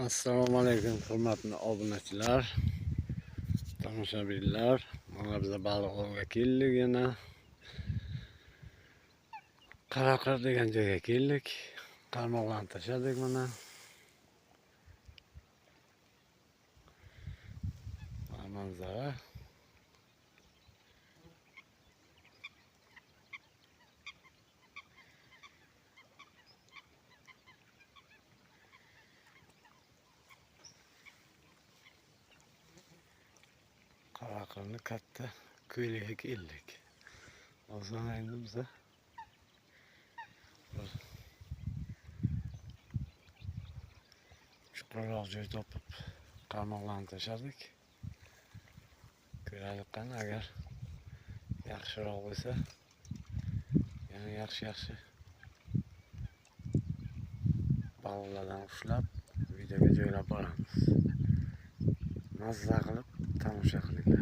Assalomu alaykum hurmatli obunachilar, tomoshabinlar. Mana biz baliq ovga keldik, yana Qaraqir degan joyga keldik. Qarmoqlarni tashladik mana. Manzara. Qaraqirni katta ko'yligiga keldik. Hozir endi biz chuqurroq joy topib qarmoqlarni tashladik. Ko'raylik qani, agar yaxshiroq bo'lsa yana yaxshi baliqlardan ushlab videoga joylab boramiz. Mazza qilib tomosha qilinglar.